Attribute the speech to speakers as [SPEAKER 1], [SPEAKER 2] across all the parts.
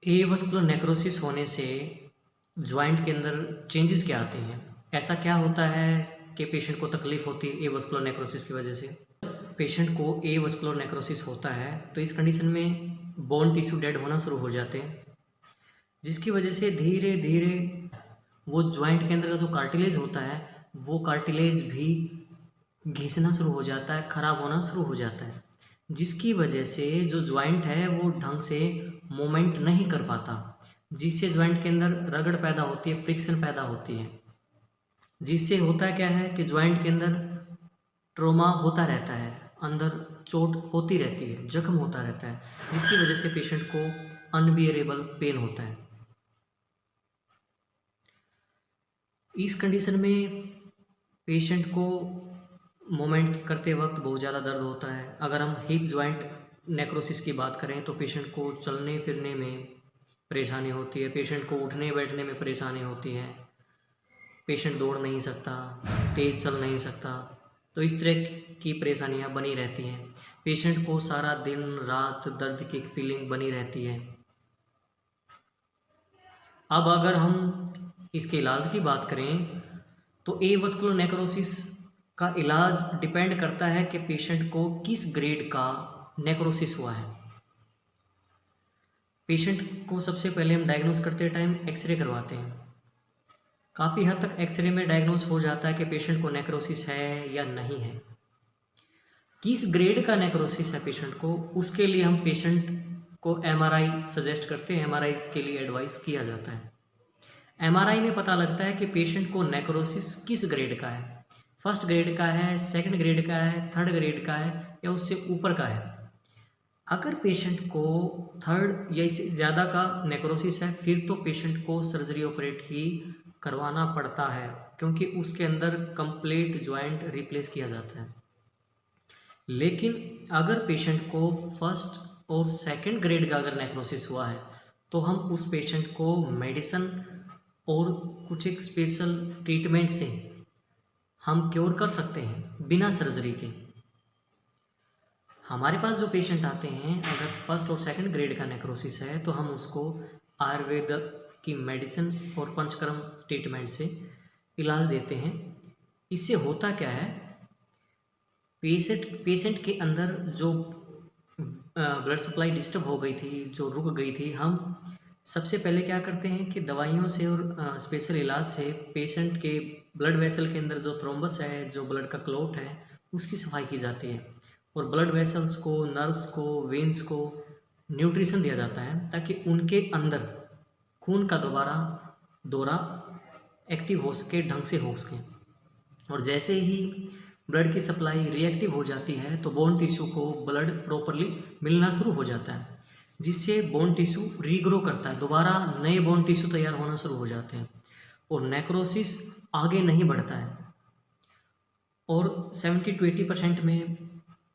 [SPEAKER 1] Avascular necrosis होने से joint के अंदर चेंजेस क्या आते हैं? ऐसा क्या होता है कि पेशेंट को तकलीफ़ होती है एवस्कुलर नेक्रोसिस की वजह से? पेशेंट को एवस्कुलर नेक्रोसिस होता है तो इस कंडीशन में बोन टिश्यू डेड होना शुरू हो जाते हैं, जिसकी वजह से धीरे-धीरे वो जॉइंट के अंदर का जो कार्टिलेज होता है, वो कार्टिलेज भी घिसना शुरू हो जाता है, ख़राब होना शुरू हो जाता है। जिसकी वजह से जो जॉइंट है वो ढंग से मूवमेंट नहीं कर पाता, जिससे जॉइंट के अंदर रगड़ पैदा होती है, फ्रिक्शन पैदा होती है। जिससे होता क्या है कि जॉइंट के अंदर ट्रॉमा होता रहता है, अंदर चोट होती रहती है, जख्म होता रहता है, जिसकी वजह से पेशेंट को अनबियरेबल पेन होता है। इस कंडीशन में पेशेंट को मूवमेंट करते वक्त बहुत ज़्यादा दर्द होता है। अगर हम हिप जॉइंट नेक्रोसिस की बात करें तो पेशेंट को चलने फिरने में परेशानी होती है, पेशेंट को उठने बैठने में परेशानी होती है, पेशेंट दौड़ नहीं सकता, तेज़ चल नहीं सकता। तो इस तरह की परेशानियां बनी रहती हैं। पेशेंट को सारा दिन रात दर्द की फीलिंग बनी रहती है। अब अगर हम इसके इलाज की बात करें तो एवस्कुलर नेक्रोसिस का इलाज डिपेंड करता है कि पेशेंट को किस ग्रेड का नेक्रोसिस हुआ है। पेशेंट को सबसे पहले हम डायग्नोस करते टाइम एक्सरे करवाते हैं। काफ़ी हद तक एक्सरे में डायग्नोस हो जाता है कि पेशेंट को नेक्रोसिस है या नहीं है। किस ग्रेड का नेक्रोसिस है पेशेंट को, उसके लिए हम पेशेंट को एमआरआई सजेस्ट करते हैं, एमआरआई के लिए एडवाइस किया जाता है। एमआरआई में पता लगता है कि पेशेंट को नेक्रोसिस किस ग्रेड का है, फर्स्ट ग्रेड का है, सेकंड ग्रेड का है, थर्ड ग्रेड का है या उससे ऊपर का है। अगर पेशेंट को थर्ड या इससे ज़्यादा का नेक्रोसिस है फिर तो पेशेंट को सर्जरी ऑपरेट ही करवाना पड़ता है, क्योंकि उसके अंदर कंप्लीट जॉइंट रिप्लेस किया जाता है। लेकिन अगर पेशेंट को फर्स्ट और सेकंड ग्रेड का अगर नेक्रोसिस हुआ है तो हम उस पेशेंट को मेडिसिन और कुछ एक स्पेशल ट्रीटमेंट से हम क्योर कर सकते हैं बिना सर्जरी के। हमारे पास जो पेशेंट आते हैं अगर फर्स्ट और सेकंड ग्रेड का नेक्रोसिस है तो हम उसको आयुर्वेद की मेडिसिन और पंचकर्म ट्रीटमेंट से इलाज देते हैं। इससे होता क्या है, पेशेंट के अंदर जो ब्लड सप्लाई डिस्टर्ब हो गई थी, जो रुक गई थी, हम सबसे पहले क्या करते हैं कि दवाइयों से और स्पेशल इलाज से पेशेंट के ब्लड वेसल के अंदर जो थ्रोम्बस है, जो ब्लड का क्लॉट है, उसकी सफाई की जाती है और ब्लड वेसल्स को, नर्व्स को, वेन्स को न्यूट्रिशन दिया जाता है ताकि उनके अंदर खून का दौरा एक्टिव हो सके, ढंग से हो सके। और जैसे ही ब्लड की सप्लाई रिएक्टिव हो जाती है तो बोन टिश्यू को ब्लड प्रॉपरली मिलना शुरू हो जाता है, जिससे बोन टिश्यू रीग्रो करता है, दोबारा नए बोन टिश्यू तैयार होना शुरू हो जाते हैं और नेक्रोसिस आगे नहीं बढ़ता है। और 70 to 80% में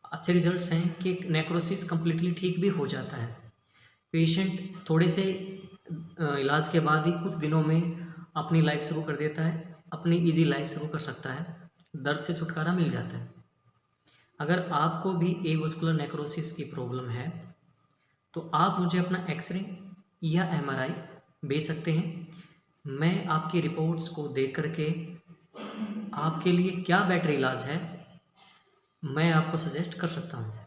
[SPEAKER 1] अच्छे रिजल्ट्स हैं कि नेक्रोसिस कम्प्लीटली ठीक भी हो जाता है। पेशेंट थोड़े से इलाज के बाद ही कुछ दिनों में अपनी लाइफ शुरू कर देता है, अपनी इजी लाइफ शुरू कर सकता है, दर्द से छुटकारा मिल जाता है। अगर आपको भी एवस्कुलर नेक्रोसिस की प्रॉब्लम है तो आप मुझे अपना एक्सरे या एमआरआई भेज सकते हैं। मैं आपकी रिपोर्ट्स को देख करके आपके लिए क्या बेटर इलाज है मैं आपको सजेस्ट कर सकता हूँ।